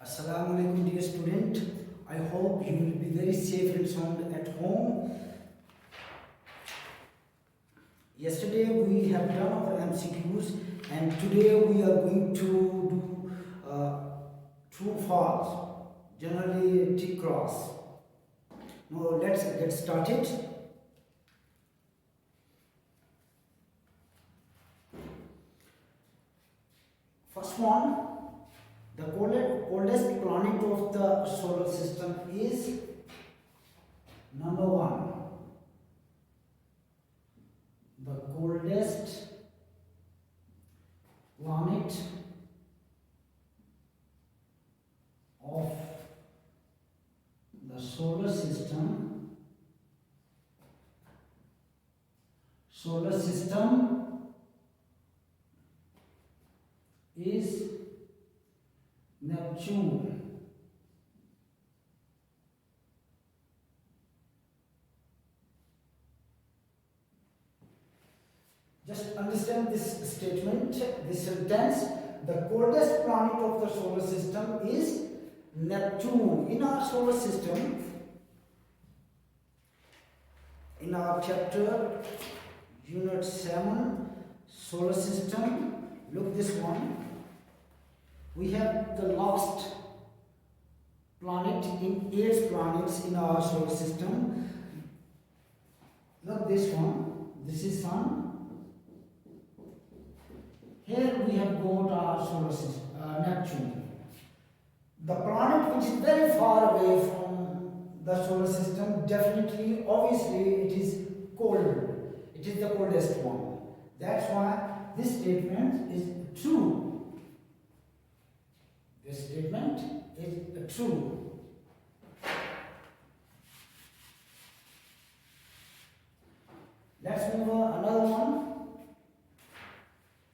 Assalamu alaikum dear student. I hope you will be very safe and sound at home. Yesterday we have done our MCQs and today we are going to do true false, generally T cross. Now let's get started. First one, the coldest planet of the solar system is number one. The coldest planet of the solar system is Neptune. Just understand this statement, this sentence. The coldest planet of the solar system is Neptune. In our solar system, in our chapter unit 7, solar system, look this one. We have the last planet in 8 planets in our solar system. Look this one. This is Sun. Here we have got our solar system, Neptune. The planet which is very far away from the solar system, definitely, obviously, it is cold. It is the coldest one. That's why this statement is true. This statement is true. Let's move on another one.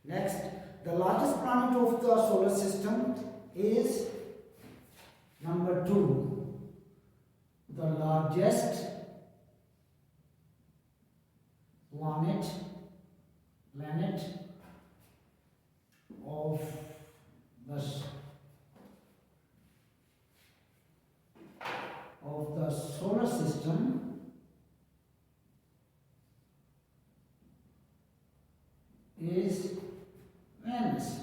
Next, the largest planet of the solar system is number 2. The largest planet of the solar system is Venus.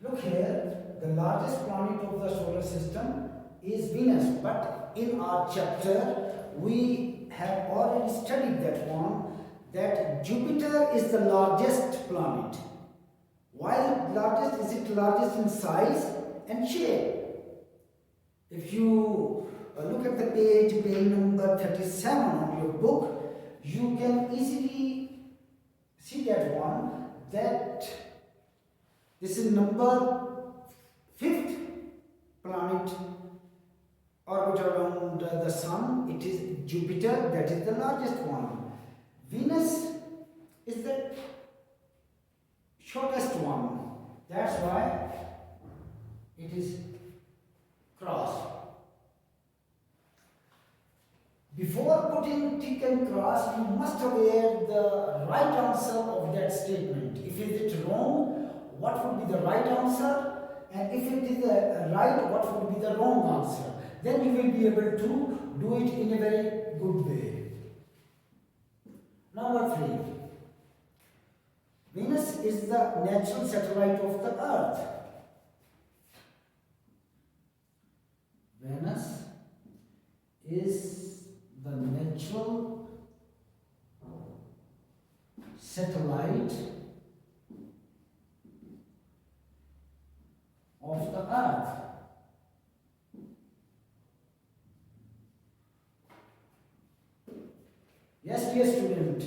Look here, the largest planet of the solar system is Venus, but in our chapter we have already studied that one, that Jupiter is the largest planet. Why largest? Is it largest in size and shape? If you look at the page number 37 on your book, you can easily see that one, that this is number 5th planet orbit around the Sun. It is Jupiter, that is the largest one. Venus is the shortest one. That's why it is cross. Before putting tick and cross, you must aware the right answer of that statement. If it is wrong, what would be the right answer? And if it is right, what would be the wrong answer? Then you will be able to do it in a very good way. Number 3. Venus is the natural satellite of the Earth. Venus is the natural satellite of the Earth. Yes, dear student.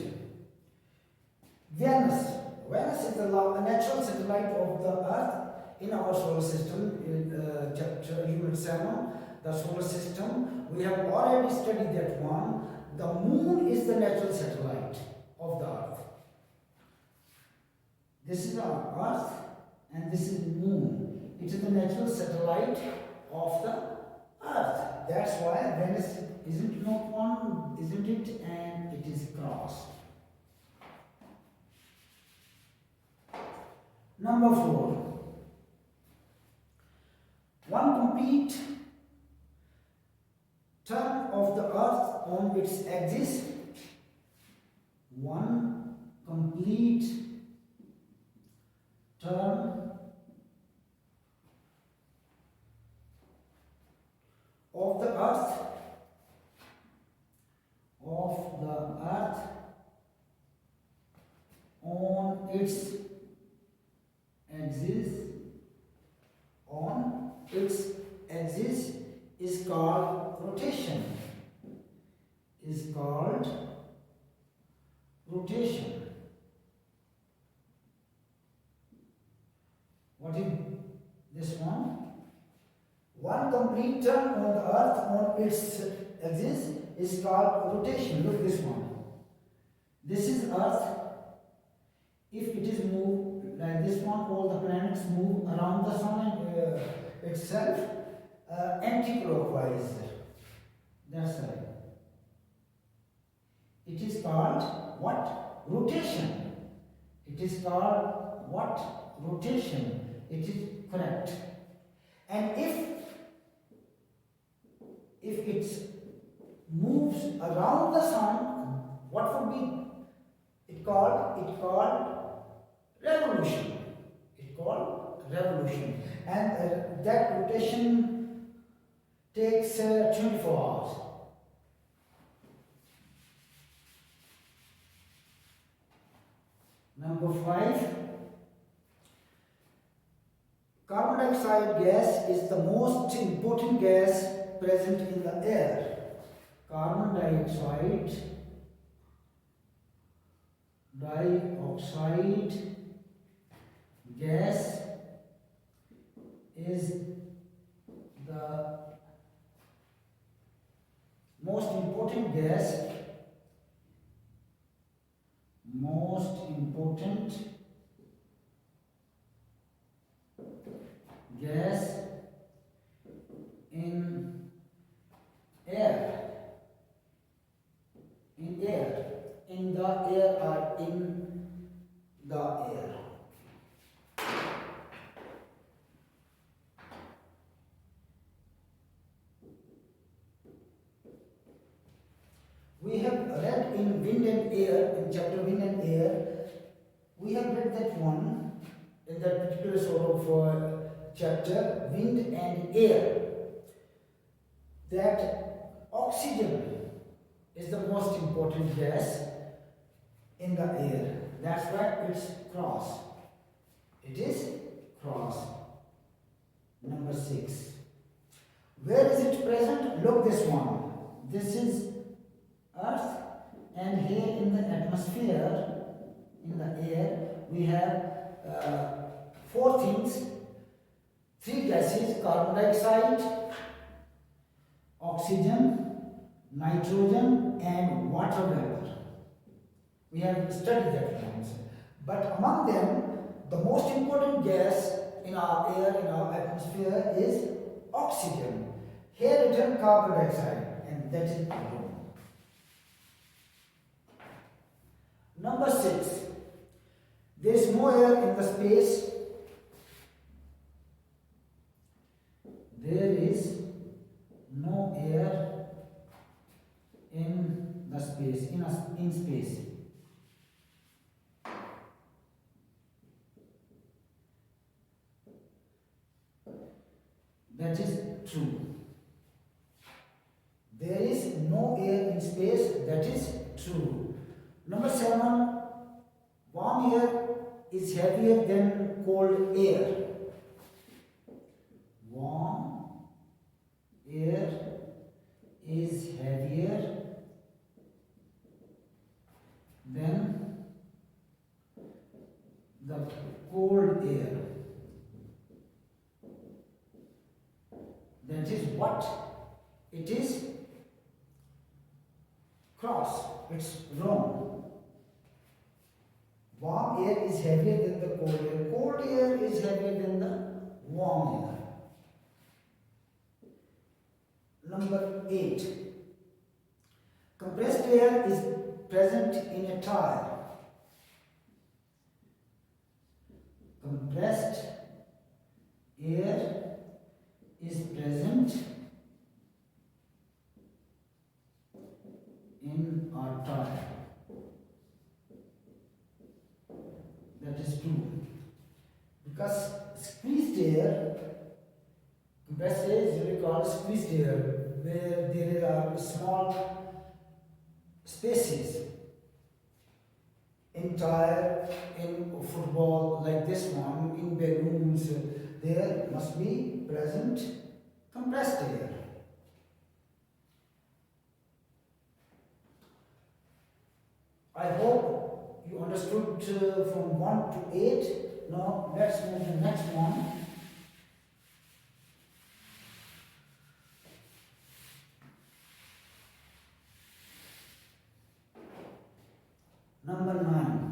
Venus is the natural satellite of the Earth in our solar system. In chapter unit 7, the solar system, we have already studied that one. The moon is the natural satellite of the Earth. This is our Earth and this is moon. It is the natural satellite of the Earth. That's why Venus isn't not one, isn't it? And it is cross. Number 4. One complete turn of the earth on its axis. One complete turn of the earth on its axis is called rotation. What is this one? One complete turn on the earth on its axis is called rotation. Look this one. This is earth. If it is moved like this one, all the planets move around the sun itself anti-clockwise. That's right. It is called what? Rotation. It is called what? Rotation. It is correct. And if it moves around the sun, what would be it called? It called revolution. And that rotation takes 24 hours. Number 5. Carbon dioxide gas is the most important gas present in the air. Carbon dioxide gas is the most important gas in air. In the air or in the air. We have read in Wind and Air, in chapter Wind and Air, we have read that one in that particular sort of chapter, Wind and Air, that oxygen is the most important gas in the air. That's why it's cross. It is cross. Number 6. Where is it present? Look this one. This is Earth, and here in the atmosphere, in the air, we have 4 things, 3 gases: carbon dioxide, oxygen, nitrogen, and water vapor. We have studied that once. But among them, the most important gas in our air, in our atmosphere, is oxygen. Here written carbon dioxide, and that is wrong. Number 6. There is no air in the space. There is no air in the space, in space. That is true. There is no air in space. That is true. Number 7. Warm air is heavier than cold air. Warm air is heavier than the cold air. That is what? It is cross. It's wrong. Warm air is heavier than the cold air. Cold air is heavier than the warm air. Number 8. Compressed air is present in a tire. compressed air is present in our tire. That is true. Because squeezed air, compressed air is usually called squeezed air, where there are small spaces in tire, in football like this one, in balloons, there must be present compressed air. I hope you understood from 1 to 8. Now let's move to the next one. Number 9.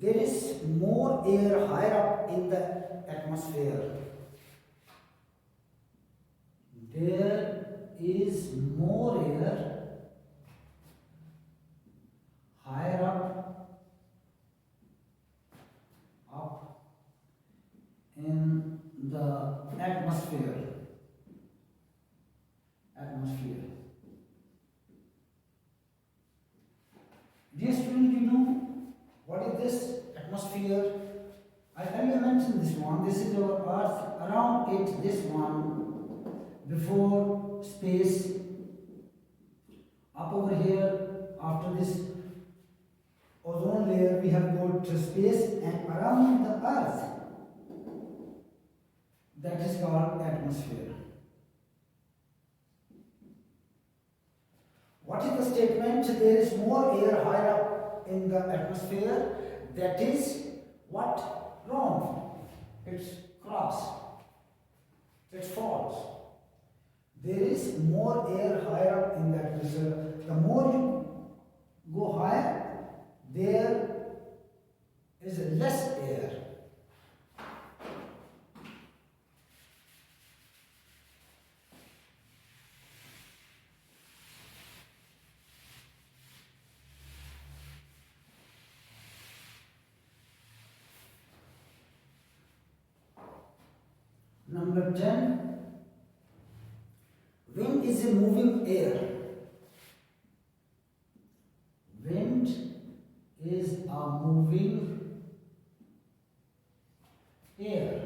There is more air higher up in the atmosphere. There is more air higher up in the atmosphere. Dear student, you know what is this atmosphere? I earlier mentioned this one. This is our Earth. Around it, this one, before space. Up over here, after this ozone layer, we have got space, and around the Earth, that is called atmosphere. What is the statement? There is more air higher up in the atmosphere. That is what? Wrong. It's cross. It's false. There is more air higher up in the atmosphere. The more you go higher, there is less air. Number 10. Wind is a moving air. Wind is a moving air.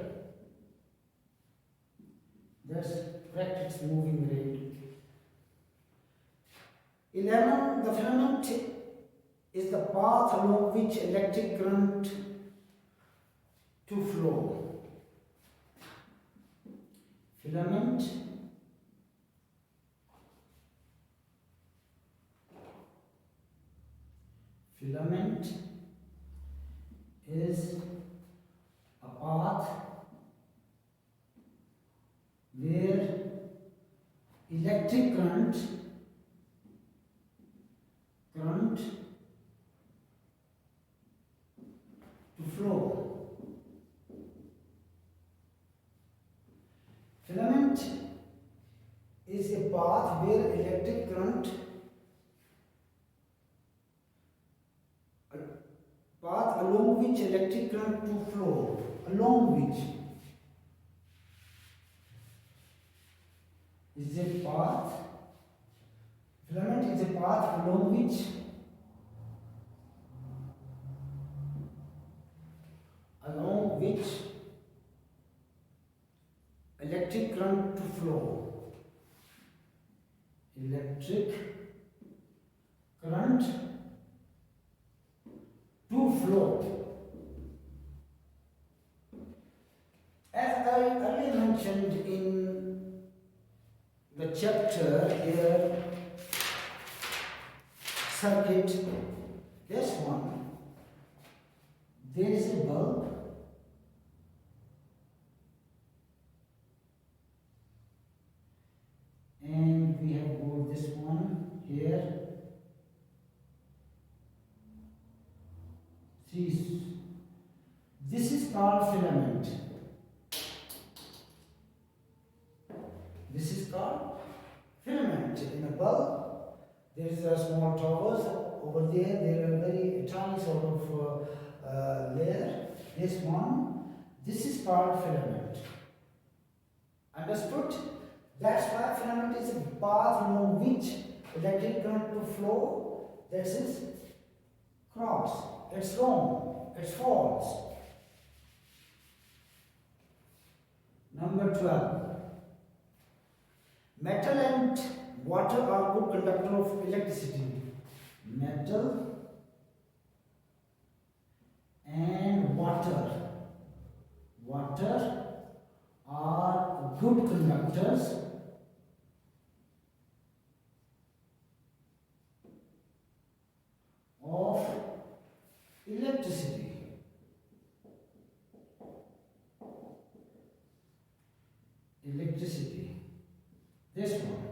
That's correct, it's moving rate. 11. The filament is the path along which electric current to flow. Filament is a path where electric current to flow. Filament is a path where electric current path along which electric current to flow. Along which is a path. Filament is a path along which electric current to flow. Electric current to flow. As I earlier mentioned in the chapter here, circuit, this one, there is a bulb and we have got this one here. See, this is called filament. This is called filament. In a bulb, there is a small towers over there are very tiny sort of layer. This is called filament. Understood? That's why filament is a path along which electric current to flow. That is cross. It's long. It's false. Number 12. Metal and water are good conductor of electricity. Metal and water are good conductors of electricity. This one.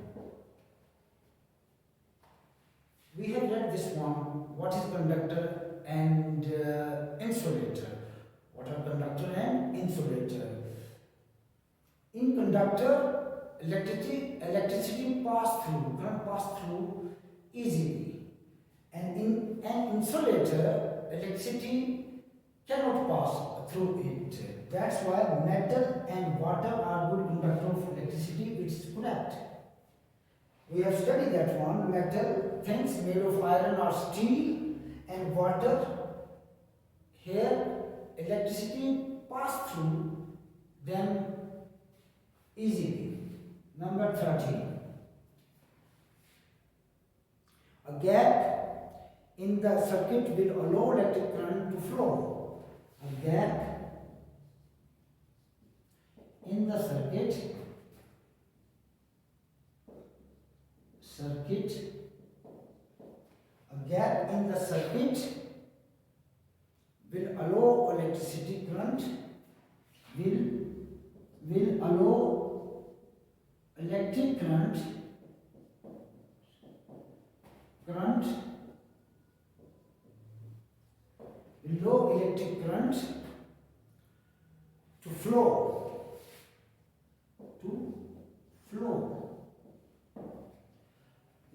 We have read this one. What is conductor and insulator? What are conductor and insulator? In conductor, electricity current pass through easily. And in an insulator, electricity cannot pass through it. That's why metal and water are good conductor of electricity. It's correct. We have studied that one. Metal, things made of iron or steel, and water. Here, electricity pass through them easily. Number 13. A gap in the circuit will allow electric current to flow. A gap in the circuit will allow electricity current will allow electric current to flow.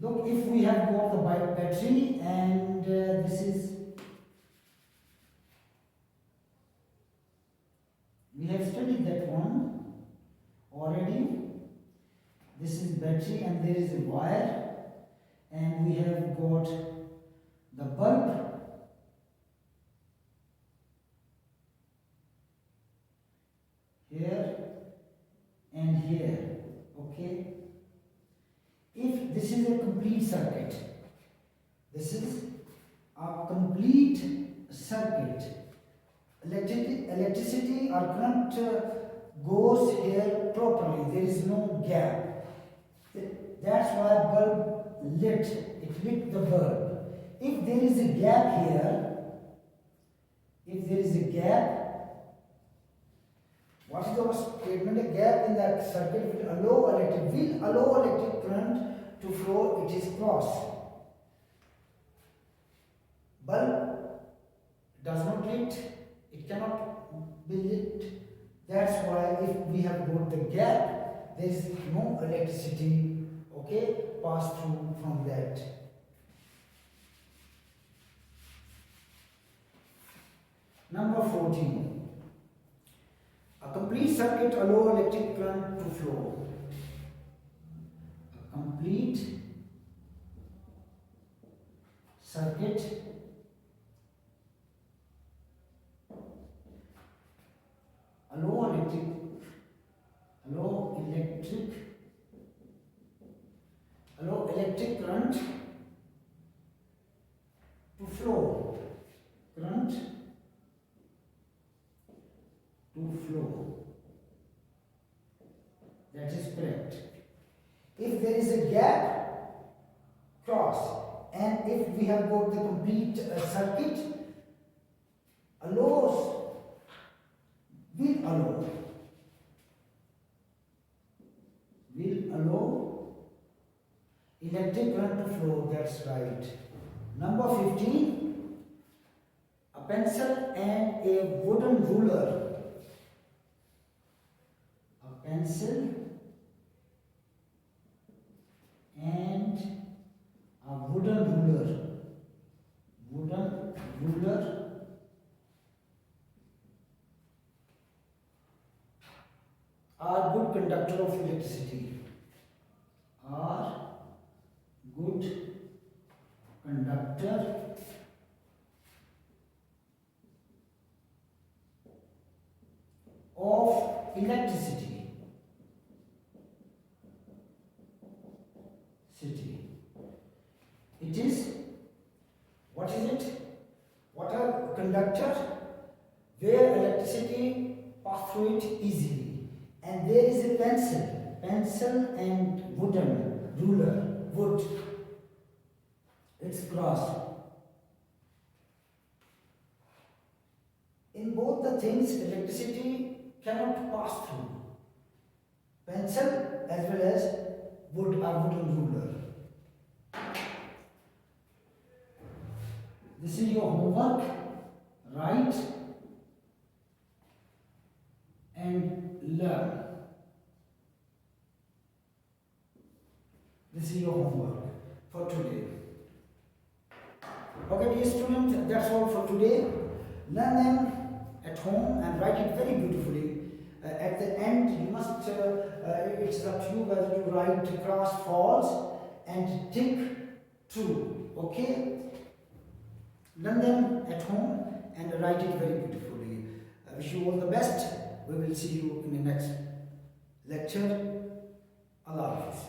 Look, if we have got the battery and this is, we have studied that one already. This is battery and there is a wire, and we have got the bulb. Here and here, okay? If this is a complete circuit, electricity or current goes here properly. There is no gap. That's why bulb lit. It lit the bulb. If there is a gap here, what is our statement? A gap in that circuit will allow electric current to flow. It is cross. Bulb does not lit. It cannot be lit. That's why if we have got the gap, there is no electricity, okay, pass through from that. Number 14. A complete circuit allows electric current to flow. A complete circuit allow electric current to flow. That is correct. If there is a gap, cross. And if we have got the complete circuit, will allow electric current to flow. That's right. Number 15. A pencil and a wooden ruler. A pencil and a wooden ruler. ruler are good conductor of electricity, are good conductor of electricity. It is, what is it? Water conductor where electricity pass through it easily. And there is a pencil and wooden ruler, wood. It's brass. In both the things, electricity cannot pass through. Pencil as well as wood or wooden ruler. This is your homework. Write and learn. This is your homework for today. Okay, dear students, that's all for today. Learn them at home and write it very beautifully. At the end, you must, it's up to you whether you write cross false and tick true. Okay? Learn them at home and write it very beautifully. I wish you all the best. We will see you in the next lecture. Allah Hafiz.